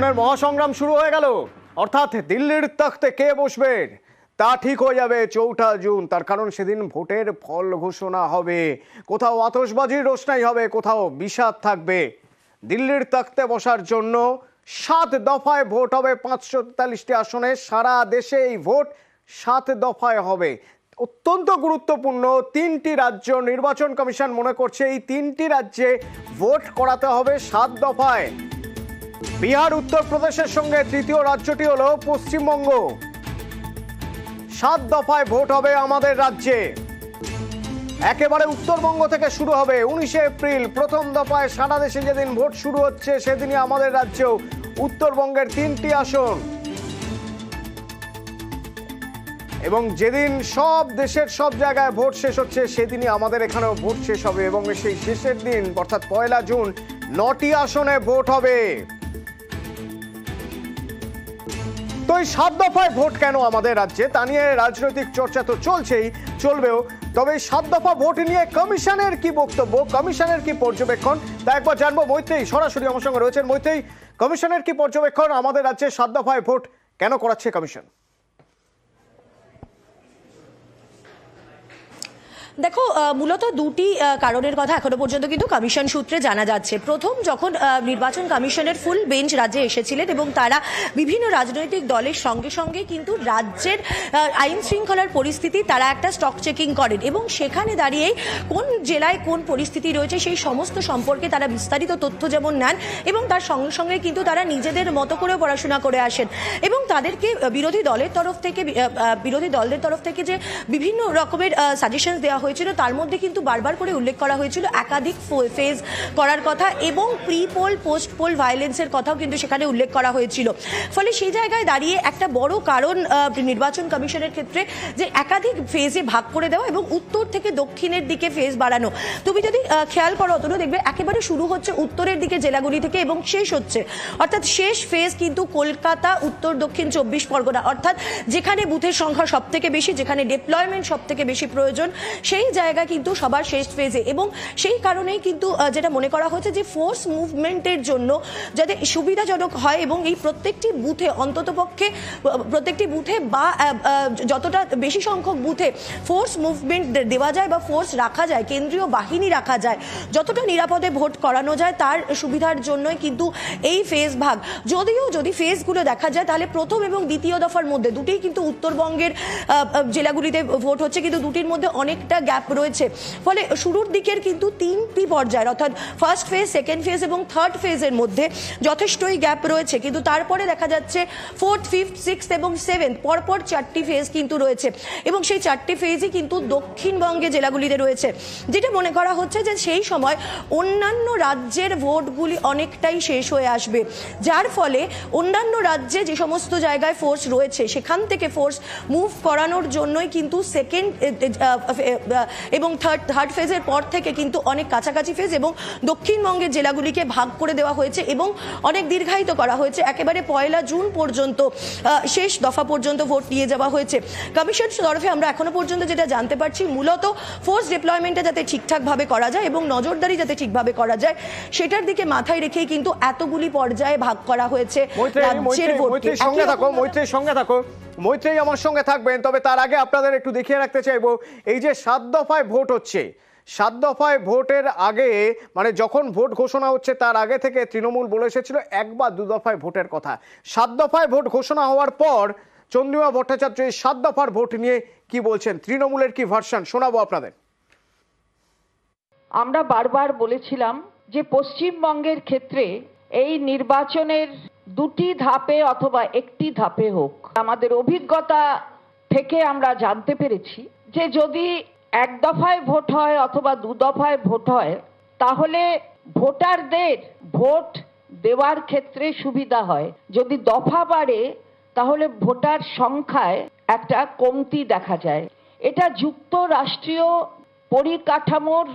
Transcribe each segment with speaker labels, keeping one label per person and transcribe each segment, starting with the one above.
Speaker 1: নির্বাচনের মহাসংগ্রাম শুরু হয়ে গেল। অর্থাৎ দিল্লির তখ্তে কে বসবেন তা ঠিক হয়ে যাবে 4 জুন। তার কারণ সেদিন ভোটের ফল ঘোষণা হবে। কোথাও আতশবাজির রোশনাই হবে, কোথাও বিষাদ থাকবে। দিল্লির তখ্তে বসার জন্য 7 দফায় ভোট হবে। 543টি আসনে সারা দেশে এই ভোট 7 দফায় হবে। অত্যন্ত গুরুত্বপূর্ণ 3টি রাজ্য নির্বাচন কমিশন মনে করছে এই 3টি রাজ্যে ভোট করাতে হবে 7 দফায়। বিহার উত্তরপ্রদেশের সঙ্গে তৃতীয় রাজ্যটি হলো পশ্চিমবঙ্গ। 7 দফায় ভোট হবে আমাদের রাজ্যে। একেবারে উত্তরবঙ্গ থেকে শুরু হবে 19 এপ্রিল প্রথম দফায়। সারা দেশে যেদিন ভোট শুরু হচ্ছে সেদিনই আমাদের রাজ্যেও উত্তরবঙ্গের 3টি আসন, এবং যেদিন সব দেশের সব জায়গায় ভোট শেষ হচ্ছে সেদিনই আমাদের এখানেও ভোট শেষ হবে। এবং সেই শেষের দিন অর্থাৎ 1 জুন 9টি আসনে ভোট হবে। তো এই 7 দফায় ভোট কেন আমাদের রাজ্যে তা নিয়ে রাজনৈতিক চর্চা তো চলছেই, চলবেও। তবে 7 দফা ভোট নিয়ে কমিশনের কি বক্তব্য, কমিশনের কি পর্যবেক্ষণ তা একবার জানবো। মৈত্রেয়ী সরাসরি আমার সঙ্গে রয়েছেন। মৈত্রেয়ী, কমিশনের কি পর্যবেক্ষণ, আমাদের রাজ্যে 7 দফায় ভোট কেন করাচ্ছে কমিশন?
Speaker 2: দেখো, মূলত দুটি কারণের কথা এখনো পর্যন্ত কিন্তু কমিশন সূত্রে জানা যাচ্ছে। প্রথম, যখন নির্বাচন কমিশনের ফুল বেঞ্চ রাজ্যে এসেছিলেন এবং তারা বিভিন্ন রাজনৈতিক দলের সঙ্গে সঙ্গে কিন্তু রাজ্যের আইন শৃঙ্খলার পরিস্থিতি তারা একটা স্টক চেকিং করেন এবং সেখানে দাঁড়িয়েই কোন জেলায় কোন পরিস্থিতি রয়েছে সেই সমস্ত সম্পর্কে তারা বিস্তারিত তথ্য যেমন নেন এবং তার সঙ্গে সঙ্গে কিন্তু তারা নিজেদের মতো করেও পড়াশোনা করে আসেন। এবং তাদেরকে বিরোধী দলদের তরফ থেকে যে বিভিন্ন রকমের সাজেশন দেওয়া হয়েছিল তার মধ্যে কিন্তু বারবার করে উল্লেখ করা হয়েছিল একাধিক ফেজ করার কথা এবং প্রি পোল পোস্ট পোল ভায়োলেন্সের কথাও কিন্তু সেখানে উল্লেখ করা হয়েছিল। ফলে সেই জায়গায় দাঁড়িয়ে একটা বড় কারণ নির্বাচন কমিশনের ক্ষেত্রে যে একাধিক ফেজে ভাগ করে দেওয়া এবং উত্তর থেকে দক্ষিণের দিকে ফেজ বাড়ানো। তুমি যদি খেয়াল করো অতটা দেখবে একেবারে শুরু হচ্ছে উত্তরের দিকে জেলাগুলি থেকে এবং শেষ হচ্ছে, অর্থাৎ শেষ ফেজ কিন্তু কলকাতা, উত্তর দক্ষিণ 24 পরগনা, অর্থাৎ যেখানে বুথের সংখ্যা সব থেকে বেশি, যেখানে ডিপ্লয়মেন্ট সব থেকে বেশি প্রয়োজন, সেই জায়গা কিন্তু সবার শেষ ফেজে। এবং সেই কারণেই কিন্তু যেটা মনে করা হচ্ছে যে ফোর্স মুভমেন্টের জন্য যাতে সুবিধাজনক হয় এবং এই প্রত্যেকটি বুথে অন্ততপক্ষে প্রত্যেকটি বুথে বা যতটা বেশি সংখ্যক বুথে ফোর্স মুভমেন্ট দেওয়া যায় বা ফোর্স রাখা যায়, কেন্দ্রীয় বাহিনী রাখা যায়, যতটা নিরাপদে ভোট করানো যায় তার সুবিধার জন্যই কিন্তু এই ফেজ ভাগ। যদিও যদি ফেজগুলো দেখা যায় তাহলে প্রথম এবং দ্বিতীয় দফার মধ্যে দুটিই কিন্তু উত্তরবঙ্গের জেলাগুলিতে ভোট হচ্ছে, কিন্তু দুটির মধ্যে অনেকটা গ্যাপ রয়েছে। ফলে শুরুর দিকের কিন্তু 3টি পর্যায়ের অর্থাৎ ফার্স্ট ফেজ, সেকেন্ড ফেজ এবং থার্ড ফেজের মধ্যে যথেষ্টই গ্যাপ রয়েছে। কিন্তু তারপরে দেখা যাচ্ছে 4th, 5th, 6th এবং 7th পরপর 4টি ফেজ কিন্তু রয়েছে এবং সেই 4টি ফেজই কিন্তু দক্ষিণবঙ্গে জেলাগুলিতে রয়েছে। যেটা মনে করা হচ্ছে যে সেই সময় অন্যান্য রাজ্যের ভোটগুলি অনেকটাই শেষ হয়ে আসবে, যার ফলে অন্যান্য রাজ্যে যে সমস্ত জায়গায় ফোর্স রয়েছে সেখান থেকে ফোর্স মুভ করানোর জন্যই কিন্তু সেকেন্ড এবং থার্ড ফেজের পর থেকে কিন্তু অনেক কাছাকাছি ফেজ এবং দক্ষিণবঙ্গের জেলাগুলিকে ভাগ করে দেওয়া হয়েছে এবং অনেক দীর্ঘায়িত করা হয়েছে। একেবারে 1 জুন পর্যন্ত শেষ দফা পর্যন্ত ভোট নিয়ে যাওয়া হয়েছে। কমিশন তরফে আমরা এখনো পর্যন্ত যেটা জানতে পারছি, মূলত ফোর্স ডিপ্লয়মেন্টটা যাতে ঠিকঠাকভাবে করা যায় এবং নজরদারি যাতে ঠিকভাবে করা যায় সেটার দিকে মাথায় রেখেই কিন্তু এতগুলি পর্যায়ে ভাগ করা হয়েছে রাজ্যের ভোট।
Speaker 1: মৈত্রেয়ী আমার সঙ্গে থাকবেন, তবে তার আগে আপনাদের একটু দেখিয়ে রাখতে চাইবো এই যে 7 দফায় ভোট হচ্ছে, 7 দফায় ভোটের আগে মানে যখন ভোট ঘোষণা হচ্ছে তার আগে থেকে তৃণমূল বলে এসেছিল 1 বা 2 দফায় ভোটের কথা। 7 দফায় ভোট ঘোষণা হওয়ার পর চন্দ্রিমা ভট্টাচার্য এই 7 দফার ভোট নিয়ে কি বলছেন, তৃণমূলের কি ভার্সন শোনাবো আপনাদের।
Speaker 3: আমরা বারবার বলেছিলাম যে পশ্চিমবঙ্গের ক্ষেত্রে এই নির্বাচনের 2টি ধাপে অথবা 1টি ধাপে হোক। আমাদের অভিজ্ঞতা থেকে আমরা জানতে পেরেছি যে যদি 1 দফায় ভোট হয় অথবা 2 দফায় ভোট হয় তাহলে ভোটারদের ভোট দেওয়ার ক্ষেত্রে সুবিধা হয়। যদি দফা বাড়ে তাহলে ভোটার সংখ্যায় একটা কমতি দেখা যায়। এটা যুক্তরাষ্ট্রীয় পরিকাঠামোর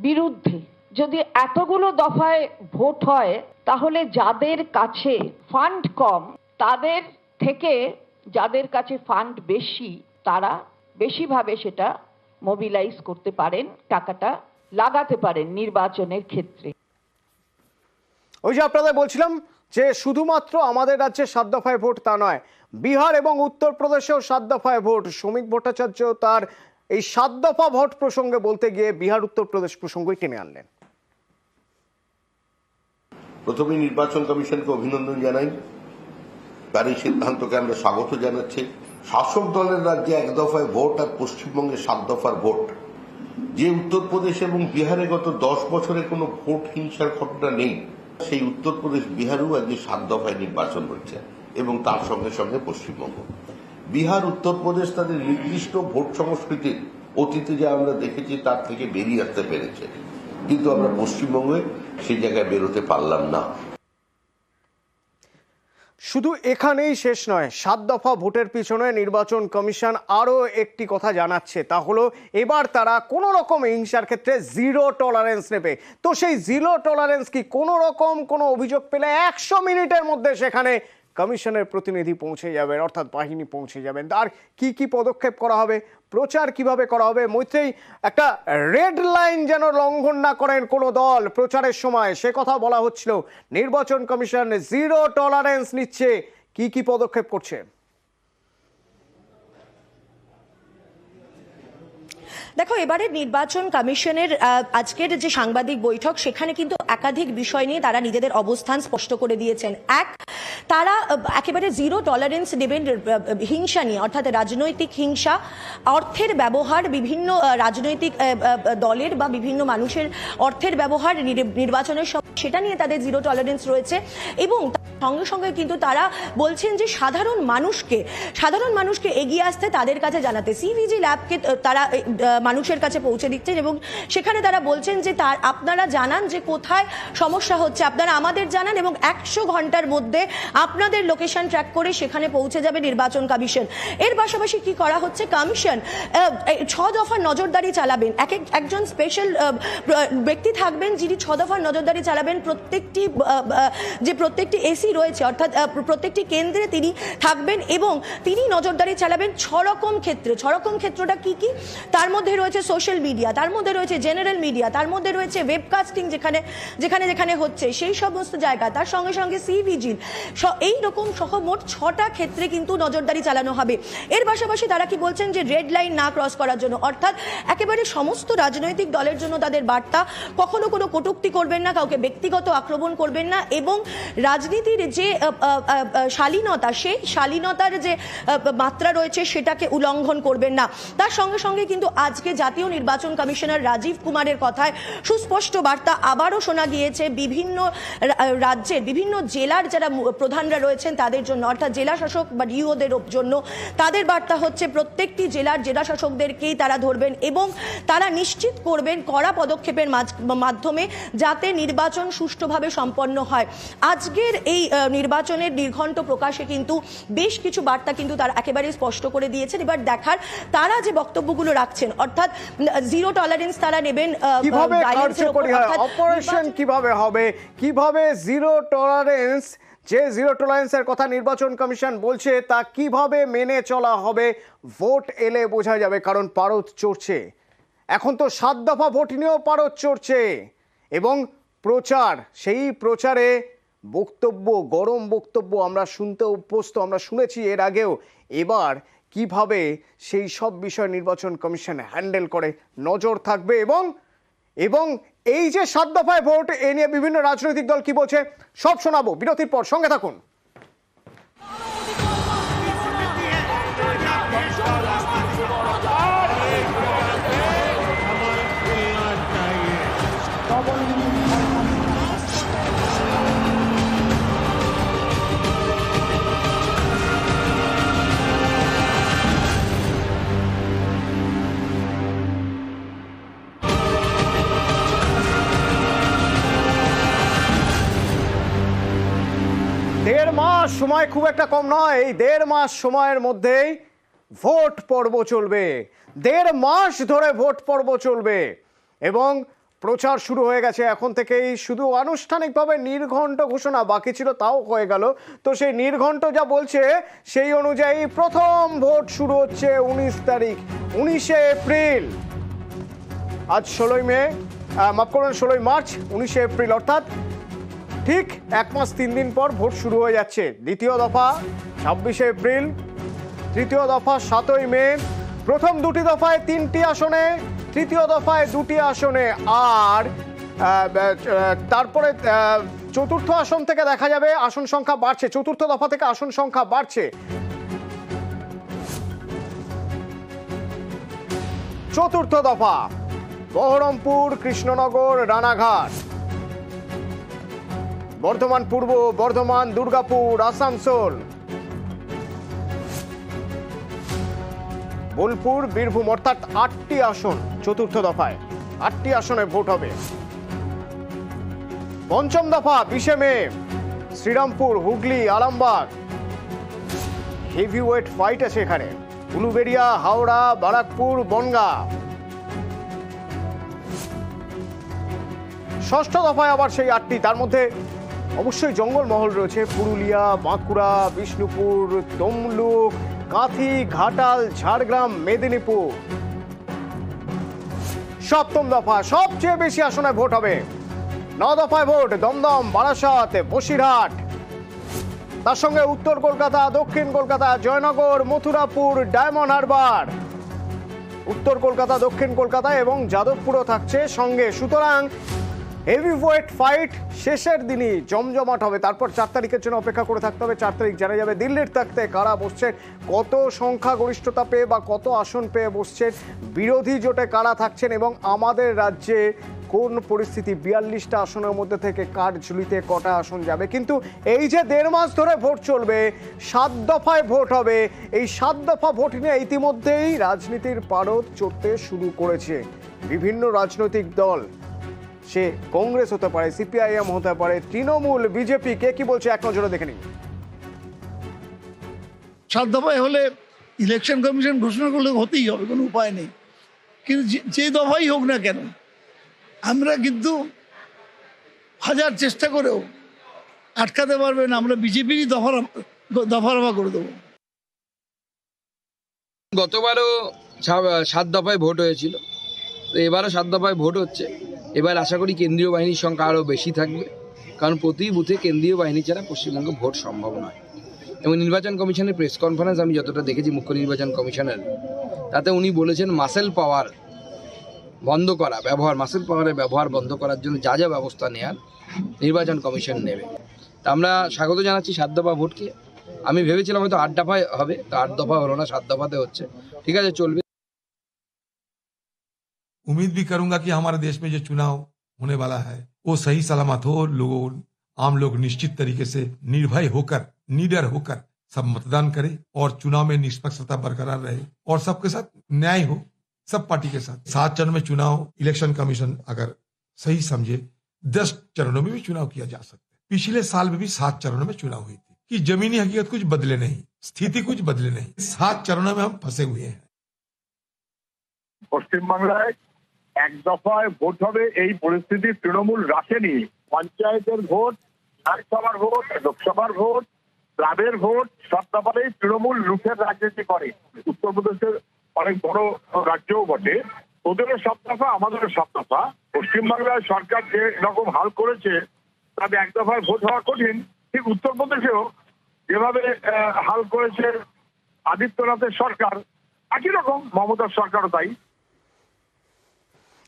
Speaker 3: বিরুদ্ধে। যদি এতগুলো দফায় ভোট হয় তাহলে যাদের কাছে ফান্ড কম তাদের থেকে যাদের কাছে ফান্ড বেশি তারা বেশিভাবে সেটা মোবিলাইজ করতে পারেন, টাকাটা লাগাতে পারেন নির্বাচনের ক্ষেত্রে।
Speaker 1: ওই যে আপনাদের বলছিলাম যে শুধুমাত্র আমাদের রাজ্যে 7 দফায় ভোট তা নয়, বিহার এবং উত্তরপ্রদেশেও 7 দফায় ভোট। শ্রমিক ভট্টাচার্য তার এই 7 দফা ভোট প্রসঙ্গে বলতে গিয়ে বিহার উত্তরপ্রদেশ প্রসঙ্গই টেনে আনলেন।
Speaker 4: প্রথমে নির্বাচন কমিশনকে অভিনন্দন জানাই, তার এই সিদ্ধান্তকে আমরা স্বাগত জানাচ্ছি। শাসক দলের রাজ্যে 1 দফায় ভোট আর পশ্চিমবঙ্গে 7 দফার ভোট, যে উত্তরপ্রদেশ এবং বিহারে গত 10 বছরে কোনো ভোট হিংসার ঘটনা নেই, সেই উত্তরপ্রদেশ বিহারেও আজকে 7 দফায় নির্বাচন হচ্ছে এবং তার সঙ্গে সঙ্গে পশ্চিমবঙ্গ। বিহার উত্তরপ্রদেশ তাদের নির্দিষ্ট ভোট সংস্কৃতির অতীতে যা আমরা দেখেছি তার থেকে বেরিয়ে আসতে পেরেছে, কিন্তু আমরা পশ্চিমবঙ্গে সেই জায়গায় বেরোতে পারলাম না।
Speaker 1: শুধু এখানেই শেষ নয়, 7 দফা ভোটের পিছনে নির্বাচন কমিশন আরও একটি কথা জানাচ্ছে, তা হলো এবার তারা কোনো রকম হিংসার ক্ষেত্রে 0 টলারেন্স নেবে। তো সেই 0 টলারেন্স কি কোনো রকম কোনো অভিযোগ পেলে 100 মিনিটের মধ্যে সেখানে কমিশনের প্রতিনিধি পৌঁছে যাবেন, অর্থাৎ বাহিনী পৌঁছে যাবেন। আর কি কি পদক্ষেপ করা হবে, প্রচার কিভাবে করা হবে, মৈত্রেয়ী একটা রেড লাইন যেন লঙ্ঘন না করেন কোনো দল প্রচারের সময়, সে কথা বলা হচ্ছিল। নির্বাচন কমিশন 0 টলারেন্স নিচ্ছে, কি কি পদক্ষেপ করছে?
Speaker 2: দেখো, এবারে নির্বাচন কমিশনের আজকের যে সাংবাদিক বৈঠক, সেখানে কিন্তু একাধিক বিষয় নিয়ে তারা নিজেদের অবস্থান স্পষ্ট করে দিয়েছেন। এক, তারা একেবারে 0 টলারেন্স দেবেন হিংসা নিয়ে, অর্থাৎ রাজনৈতিক হিংসা, অর্থের ব্যবহার, বিভিন্ন রাজনৈতিক দলের বা বিভিন্ন মানুষের অর্থের ব্যবহার নির্বাচনের সময়, সেটা নিয়ে তাদের 0 টলারেন্স রয়েছে। এবং সঙ্গে সঙ্গে কিন্তু তারা বলছেন যে সাধারণ মানুষকে এগিয়ে আসতে, তাদের কাছে জানাতে সিভিজি ল্যাবকে তারা মানুষের কাছে পৌঁছে দিচ্ছেন এবং সেখানে তারা বলছেন যে আপনারা জানান যে কোথায় সমস্যা হচ্ছে, আপনারা আমাদের জানান এবং 100 ঘন্টার মধ্যে আপনাদের লোকেশন ট্র্যাক করে সেখানে পৌঁছে যাবে নির্বাচন কমিশন। এর পাশাপাশি কি করা হচ্ছে, কমিশন 6 দফার নজরদারি চালাবেন। একজন স্পেশাল ব্যক্তি থাকবেন যিনি 6 দফার নজরদারি চালাবেন। প্রত্যেকটি এসি রয়েছে, অর্থাৎ প্রত্যেকটি কেন্দ্রে তিনি থাকবেন এবং তিনি নজরদারি চালাবেন 6 রকম ক্ষেত্রে। 6 রকম ক্ষেত্রটা কি কি? তার মধ্যে রয়েছে সোশ্যাল মিডিয়া, তার মধ্যে রয়েছে জেনারেল মিডিয়া, তার মধ্যে রয়েছে ওয়েবকাস্টিং যেখানে হচ্ছে সেই সমস্ত জায়গা, তার সঙ্গে সঙ্গে সিভিজিল, এইরকম সহ মোট 6টা ক্ষেত্রে কিন্তু নজরদারি চালানো হবে। এর পাশাপাশি তারা কি বলছেন যে রেড লাইন না ক্রস করার জন্য, অর্থাৎ একেবারে সমস্ত রাজনৈতিক দলের জন্য তাদের বার্তা, কখনো কোনো কটূক্তি করবেন না, কাউকে ব্যক্তিগত আক্রমণ করবেন না এবং রাজনীতির যে শালীনতা, সেই শালীনতার যে মাত্রা রয়েছে সেটাকে উল্লঙ্ঘন করবেন না। তার সঙ্গে সঙ্গে কিন্তু আজকে জাতীয় নির্বাচন কমিশনার রাজীব কুমারের কথায় সুস্পষ্ট বার্তা আবারও শোনা গিয়েছে বিভিন্ন রাজ্যের বিভিন্ন জেলার যারা প্রধানরা রয়েছেন তাদের জন্য, অর্থাৎ জেলা শাসক বা ডিওদের জন্য। তাদের বার্তা হচ্ছে প্রত্যেকটি জেলার জেলা শাসকদেরকেই তারা ধরবেন এবং তারা নিশ্চিত করবেন কড়া পদক্ষেপের মাধ্যমে যাতে নির্বাচন সুষ্ঠুভাবে সম্পন্ন হয়। আজকের এই নির্বাচনের নির্ঘণ্ট প্রকাশে কিন্তু বেশ কিছু বার্তা কিন্তু তারা একেবারে স্পষ্ট করে দিয়েছেন। এবার দেখার তারা যে বক্তব্যগুলো রাখছেন, অর্থাৎ 0 টলারেন্স তারা নেবেন,
Speaker 1: কিভাবে কার্যকরী হয় অপারেশন, কিভাবে হবে, কিভাবে 0 টলারেন্স, যে 0 টলারেন্সের কথা নির্বাচন কমিশন বলছে তা কিভাবে মেনে চলা হবে, ভোট এলে বোঝা যাবে। কারণ পারদ চড়ছে, এখন তো 7 দফা ভোট নিয়েও পারদ চড়ছে এবং প্রচার, সেই প্রচারে বক্তব্য, গরম বক্তব্য আমরা শুনতে অভ্যস্ত, আমরা শুনেছি এর আগেও। এবার কিভাবে সেই সব বিষয় নির্বাচন কমিশন হ্যান্ডেল করে নজর থাকবে এবং এই যে 7 দফায় ভোট, এ নিয়ে বিভিন্ন রাজনৈতিক দল কি বলছে সব শোনাবো বিরতির পর, সঙ্গে থাকুন। দেড় মাস সময় খুব একটা কম নয়। এই 1.5 মাস সময়ের মধ্যেই ভোট পর্ব চলবে, 1.5 মাস ধরে ভোট পর্ব চলবে এবং প্রচার শুরু হয়ে গেছে এখন থেকেই। শুধু আনুষ্ঠানিকভাবে নির্ঘণ্ট ঘোষণা বাকি ছিল, তাও হয়ে গেল। তো সেই নির্ঘণ্ট যা বলছে সেই অনুযায়ী প্রথম ভোট শুরু হচ্ছে 19 তারিখ, 19শে এপ্রিল। আজ 16ই মার্চ, 19শে এপ্রিল, অর্থাৎ ঠিক 1 মাস 3 দিন পর ভোট শুরু হয়ে যাচ্ছে। দ্বিতীয় দফা 26শে এপ্রিল, তৃতীয় দফা 7ই মে। প্রথম দুটি দফায় 3টি আসনে, তৃতীয় দফায় 2টি আসনে, আর তারপরে চতুর্থ আসন থেকে দেখা যাবে আসন সংখ্যা বাড়ছে, চতুর্থ দফা থেকে আসন সংখ্যা বাড়ছে। চতুর্থ দফা বহরমপুর, কৃষ্ণনগর, রানাঘাট, বর্ধমান পূর্ব, বর্ধমান, দুর্গাপুর, আসানসোল, বোলপুর, বীরভূম, অর্থাৎ 8টি আসন চতুর্থ দফায়, 8টি আসনে ভোট হবে। পঞ্চম দফা 20শে মে, শ্রীরামপুর, হুগলি, আরামবাগ, হেভিওয়েট ফাইট আছে এখানে, উলুবেড়িয়া, হাওড়া, বারাকপুর, বনগাঁ। ষষ্ঠ দফায় আবার সেই 8টি, তার মধ্যে অবশ্যই জঙ্গলমহল রয়েছে, পুরুলিয়া, বাঁকুড়া, বিষ্ণুপুর, তমলুক, কাঁথি, ঘাটাল, ঝাড়গ্রাম, মেদিনীপুর। সপ্তম দফা সবচেয়ে বেশি আসনে ভোট হবে। 9 দফায় ভোট দমদম, বারাসাত, বসিরহাট, তার সঙ্গে উত্তর কলকাতা, দক্ষিণ কলকাতা, জয়নগর, মথুরাপুর, ডায়মন্ড হারবার, উত্তর কলকাতা, দক্ষিণ কলকাতা এবং যাদবপুরও থাকছে সঙ্গে। সুতরাং হেভিওয়েট ফাইট শেষের দিনই জমজমাট হবে। তারপর 4 তারিখের জন্য অপেক্ষা করে থাকতে হবে। 4 তারিখ জানা যাবে দিল্লির তখ্তে কারা বসছেন, কত সংখ্যাগরিষ্ঠতা পেয়ে বা কত আসন পেয়ে বসছেন, বিরোধী জোটে কারা থাকছেন এবং আমাদের রাজ্যে কোন পরিস্থিতি, 42টা আসনের মধ্যে থেকে কার ঝুলিতে কটা আসন যাবে। কিন্তু এই যে 1.5 মাস ধরে ভোট চলবে, 7 দফায় ভোট হবে, এই 7 দফা ভোট নিয়ে ইতিমধ্যেই রাজনীতির পারদ চড়তে শুরু করেছে বিভিন্ন রাজনৈতিক দল। সে কংগ্রেস হতে পারে, সিপিআইএম হতে পারে, তৃণমূল, বিজেপি, কে কি বলছে এক নজরে দেখে নিন।
Speaker 5: 7 দফায় হলে ইলেকশন কমিশন ঘোষণা করলে হতেই হবে, কোনো উপায় নেই। কিন্তু যে দফাই হোক না কেন, আমরা কিন্তু হাজার চেষ্টা করেও আটকাতে পারবে না, আমরা বিজেপিরই দফারফা করে দেবো।
Speaker 6: গতবারও 7 দফায় ভোট হয়েছিল, তো এবারও 7 দফায় ভোট হচ্ছে। এবার আশা করি কেন্দ্রীয় বাহিনীর সংখ্যা আরও বেশি থাকবে, কারণ প্রতি বুথে কেন্দ্রীয় বাহিনী ছাড়া পশ্চিমবঙ্গে ভোট সম্ভব নয়। এবং নির্বাচন কমিশনের প্রেস কনফারেন্স আমি যতটা দেখেছি মুখ্য নির্বাচন কমিশনার, তাতে উনি বলেছেন মাসেল পাওয়ার বন্ধ করা, মাসেল পাওয়ারের ব্যবহার বন্ধ করার জন্য যা যা ব্যবস্থা নেওয়ার নির্বাচন কমিশন নেবে। তা আমরা স্বাগত জানাচ্ছি 7 দফা ভোটকে। আমি ভেবেছিলাম হয়তো 8 দফায় হবে, তো 8 দফা হলো না, 7 দফাতে হচ্ছে। ঠিক আছে, চলবে।
Speaker 7: उम्मीद भी करूंगा कि हमारे देश में जो चुनाव होने वाला है वो सही सलामत हो, आम लोग निश्चित तरीके से निर्भय होकर, निडर होकर सब मतदान करें और चुनाव में निष्पक्षता बरकरार रहे और सबके साथ न्याय हो, सब पार्टी के साथ। 7 चरण में चुनाव इलेक्शन कमीशन अगर सही समझे 10 चरणों में भी चुनाव किया जा सकता है। पिछले साल में भी 7 चरणों में चुनाव हुई थी कि जमीनी हकीकत कुछ बदले नहीं, स्थिति कुछ बदले नहीं, 7 चरणों में हम फंसे हुए हैं।
Speaker 8: পশ্চিম বাংলায় 1 দফায় ভোট হবে এই পরিস্থিতি তৃণমূল রাখেনি। পঞ্চায়েতের ভোট, বিধানসভার ভোট, লোকসভার ভোট, ক্লাবের ভোট, সব দফাতেই তৃণমূল লুঠের রাজনীতি করে। উত্তরপ্রদেশের অনেক বড় রাজ্যও বটে, ওদেরও 7 দফা, আমাদেরও 7 দফা। পশ্চিমবাংলায় সরকার যে রকম হাল করেছে তাতে 1 দফায় ভোট হওয়া কঠিন। ঠিক উত্তরপ্রদেশেও যেভাবে হাল করেছে আদিত্যনাথের সরকার, একই রকম মমতার সরকারও তাই।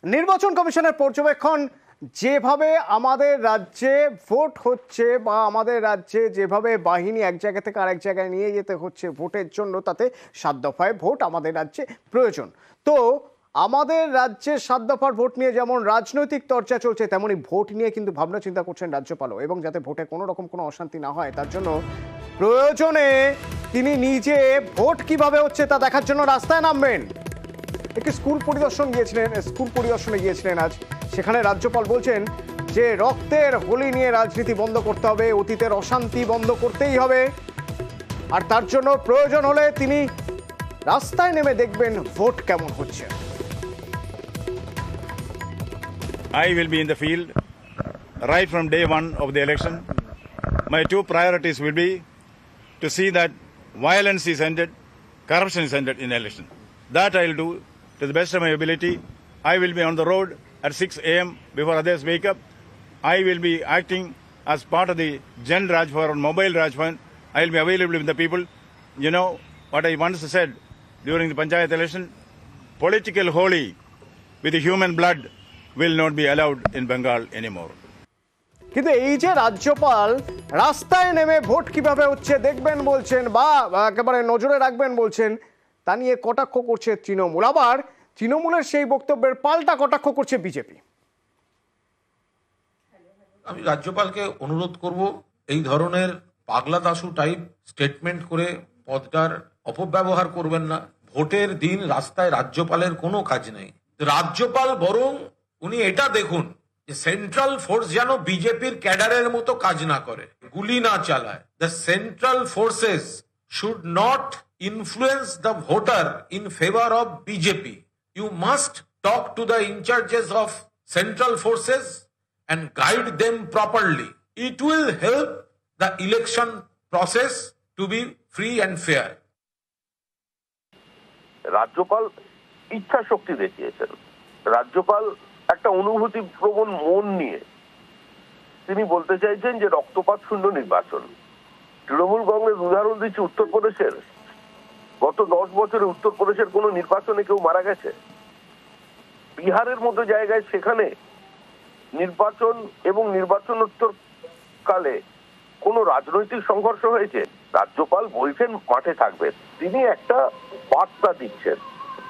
Speaker 1: নির্বাচন কমিশনের পর্যবেক্ষণ, যেভাবে আমাদের রাজ্যে ভোট হচ্ছে বা আমাদের রাজ্যে যেভাবে বাহিনী এক জায়গা থেকে আরেক জায়গায় নিয়ে যেতে হচ্ছে ভোটের জন্য, তাতে 7 দফায় ভোট আমাদের রাজ্যে প্রয়োজন। তো আমাদের রাজ্যে 7 দফার ভোট নিয়ে যেমন রাজনৈতিক চর্চা চলছে, তেমনি ভোট নিয়ে কিন্তু ভাবনা চিন্তা করছেন রাজ্যপালও, এবং যাতে ভোটে কোনো রকম কোনো অশান্তি না হয় তার জন্য প্রয়োজনে তিনি নিজে ভোট কিভাবে হচ্ছে তা দেখার জন্য রাস্তায় নামবেন। একটি স্কুল পরিদর্শনে গিয়েছিলেন আজ। সেখানে রাজ্যপাল বলছেন যে রক্তের হোলি নিয়ে রাজনীতি বন্ধ করতে হবে, অতীতের অশান্তি বন্ধ করতেই হবে, আর তার জন্য প্রয়োজন হলে তিনি রাস্তায় নেমে দেখবেন ভোট কেমন হচ্ছে।
Speaker 9: I will be in the field right from day one of the election. My 2 priorities will be to see that violence is ended, corruption is ended in election. That I will do to the best of my ability. I will be on the road at 6 a.m. before others wake up. I will be acting as part of the Gen Raj Fund or Mobile Raj Fund. I will be available with the people. You know what I once said during the Panchayat election? Political holy with the human blood will not be allowed in Bengal anymore.
Speaker 1: কিন্তু এই যে রাজ্যপাল রাস্তায় নেমে vote কিভাবে হচ্ছে দেখবেন বলছেন বা একেবারে নজরে রাখবেন বলছেন, তা নিয়ে কটাক্ষ করছে তৃণমূল। আবার তৃণমূলের সেই বক্তব্যের পাল্টা কটাক্ষ করছে বিজেপি।
Speaker 10: আমি রাজ্যপালকে অনুরোধ করব এই ধরনের পাগলা দাশু টাইপ স্টেটমেন্ট করে পদটার অপব্যবহার করবেন না। ভোটের দিন রাস্তায় রাজ্যপালের কোনো কাজ নেই। রাজ্যপাল বরং উনি এটা দেখুন যে সেন্ট্রাল ফোর্স যেন বিজেপির ক্যাডারের মতো কাজ না করে, গুলি না চালায়। The central forces should not influence the voter in favour of BJP. You must talk to the incharges of central forces and guide them properly. It will help the election process to be free and fair.
Speaker 4: রাজ্যপাল ইচ্ছা শক্তি দেখিয়েছেন। রাজ্যপাল একটা অনুভূতি প্রবণ মন নিয়ে তিনি বলতে চাইছেন যে রক্তপাত শূন্য নির্বাচন। তৃণমূল কংগ্রেস উদাহরণ দিচ্ছে উত্তরপ্রদেশের। গত 10 বছরে উত্তরপ্রদেশের কোনো নির্বাচনে কেউ মারা গেছে? বিহারের মতো জায়গায় সেখানে নির্বাচন এবং নির্বাচনোত্তর কালে কোনো রাজনৈতিক সংঘর্ষ হয়েছে? রাজ্যপাল বলছেন মাঠে থাকবেন। তিনি একটা বার্তা দিচ্ছেন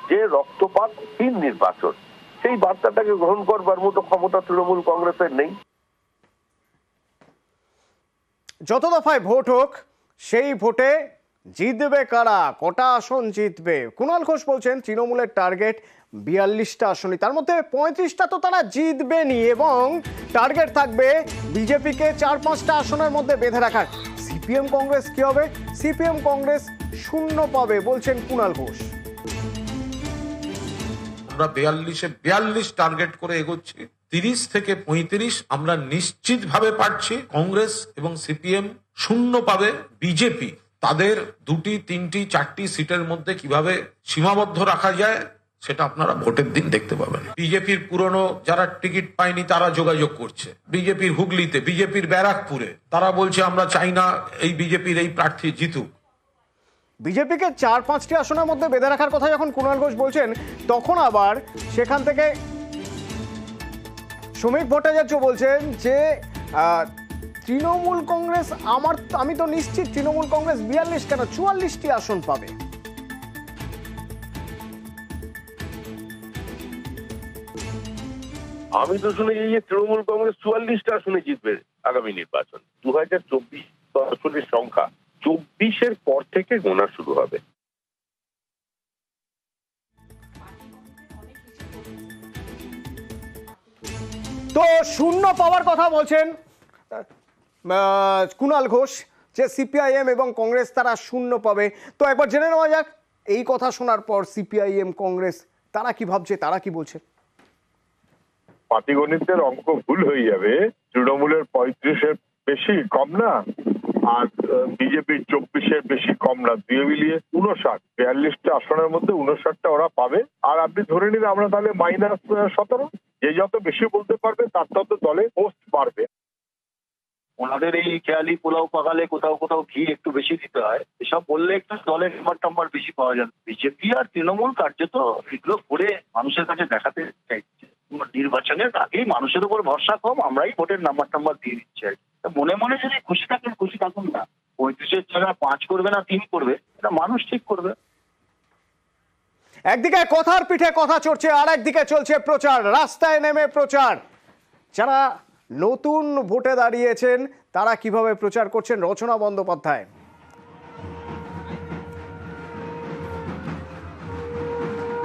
Speaker 4: যে রক্তপাতহীন নির্বাচন। সেই বার্তাটাকে গ্রহণ করবার মতো ক্ষমতা তৃণমূল কংগ্রেসের নেই।
Speaker 1: যত দফায় ভোট হোক সেই ভোটে জিতবে কারা, কটা আসন জিতবে? কুণাল ঘোষ বলছেন তৃণমূলের টার্গেট 42টা আসনই, তার মধ্যে 35টা তো তারা জিতবেনই এবং টার্গেট থাকবে বিজেপিকে 4-5টা আসনের মধ্যে বেঁধে রাখার। সিপিএম কংগ্রেস কি হবে? সিপিএম কংগ্রেস 0 পাবে বলছেন কুণাল ঘোষ।
Speaker 10: আমরা 42 টার্গেট করে এগোচ্ছি। 30 থেকে 35 আমরা নিশ্চিতভাবে পাচ্ছি। কংগ্রেস এবং সিপিএম 0 পাবে। বিজেপি তাদের 2টি, 3টি, 4টি সিটের মধ্যে কিভাবে সীমাবদ্ধ রাখা যায় সেটা আপনারা ভোটের দিন দেখতে পাবেন। বিজেপির পুরনো যারা টিকিট পায়নি তারা যোগাযোগ করছে। বিজেপির হুগলিতে, বিজেপির ব্যারাকপুরে তারা বলছে আমরা চাই না এই বিজেপির এই প্রার্থী জিতুক।
Speaker 1: বিজেপিকে 4-5টি আসনের মধ্যে বেঁধে রাখার কথা যখন কুণাল ঘোষ বলছেন, তখন আবার সেখান থেকে শ্রমিক ভট্টাচার্য বলছেন যে তৃণমূল কংগ্রেস আমি তো নিশ্চিত তৃণমূল কংগ্রেস 42 কেন 44টি আসন পাবে।
Speaker 4: আমি তো শুনেছি যে তৃণমূল কংগ্রেস 44টা আসনে জিতবে আগামী নির্বাচন। 2024 আসনের সংখ্যা 24-এর পর থেকে গোনা শুরু হবে।
Speaker 1: তো 0 পাওয়ার কথা বলছেন কুণাল ঘোষ যে সিপিআইএম এবং কংগ্রেস তারা 0 পাবে। তো একবার জেনে নেওয়া যাক এই কথা শোনার পর সিপিআইএম কংগ্রেস তারা কি ভাবছে, তারা কি বলছে।
Speaker 8: পাটিগণিতের অঙ্ক ভুল হয়ে যাবে। তৃণমূলের 35-এর বেশি কম না, আর বিজেপির 24-এর বেশি কম না, দুই মিলিয়ে 59। 42টা আসনের মধ্যে 59টা ওরা পাবে। আর আপনি ধরে নিন আমরা তাহলে -17। যে যত বেশি বলতে পারবে তার তত দলে পোস্ট বাড়বে।
Speaker 11: ওনাদের এই খেয়ালি পোলাও পাকালে কোথাও কোথাও ঘি একটু বেশি দিতে হয়, এসব বললে একটু দলের নাম্বার বেশি পাওয়া যায়। বিজেপি আর তৃণমূল কার্যত এগুলো করে মানুষের কাছে দেখাতে চাইছে নির্বাচনের আগেই মানুষের উপর ভরসা কম, আমরাই ভোটের নাম্বার দিয়ে দিচ্ছি। মনে মনে যদি খুশি থাকেন খুশি থাকুন না। 35-এর জায়গায় 5 করবে না 3 করবে, এটা মানুষ ঠিক করবে।
Speaker 1: একদিকে কথার পিঠে কথা চড়ছে, আর একদিকে চলছে প্রচার, রাস্তায় নেমে প্রচার। যারা নতুন ভোটে দাঁড়িয়েছেন তারা কিভাবে প্রচার করছেন রচনা বন্দ্যোপাধ্যায়।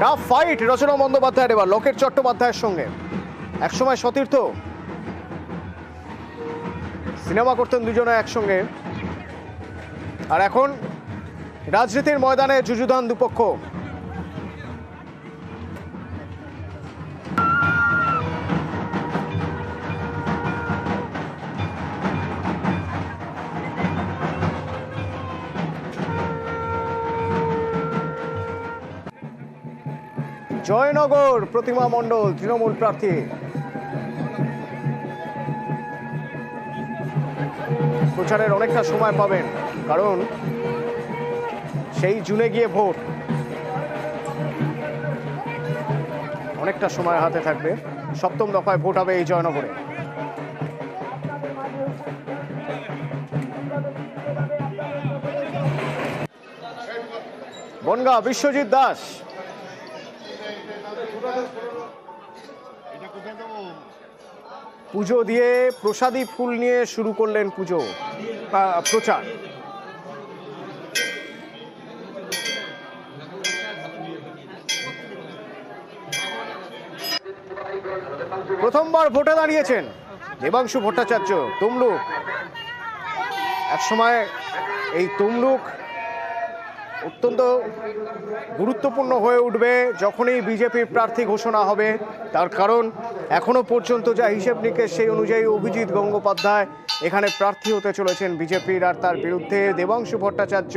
Speaker 1: টাফ ফাইট রচনা বন্দ্যোপাধ্যায়ের এবার লোকেট চট্টোপাধ্যায়ের সঙ্গে। একসময় সতীর্থ, সিনেমা করতেন দুজনে একসঙ্গে, আর এখন রাজনীতির ময়দানে যুযুধান দুপক্ষ। জয়নগর প্রতিমা মণ্ডল তৃণমূল প্রার্থী। প্রচারের অনেকটা সময় পাবেন, কারণ সেই জুনে গিয়ে ভোট, অনেকটা সময় হাতে থাকবে। সপ্তম দফায় ভোট হবে এই জয়নগরে। বনগাঁ বিশ্বজিৎ দাস, পুজো দিয়ে প্রসাদী ফুল নিয়ে শুরু করলেন প্রচার। প্রথমবার ভোটে দাঁড়িয়েছেন দেবাংশু ভট্টাচার্য, তমলুক। একসময় এই তমলুক অত্যন্ত গুরুত্বপূর্ণ হয়ে উঠবে যখনই বিজেপির প্রার্থী ঘোষণা হবে। তার কারণ এখনো পর্যন্ত যা হিসেব নিকেশ, সেই অনুযায়ী অভিজিৎ গঙ্গোপাধ্যায় এখানে প্রার্থী হতে চলেছেন বিজেপির, আর তার বিরুদ্ধে দেবাংশু ভট্টাচার্য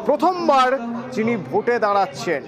Speaker 1: প্রথমবার যিনি ভোটে দাঁড়াচ্ছেন।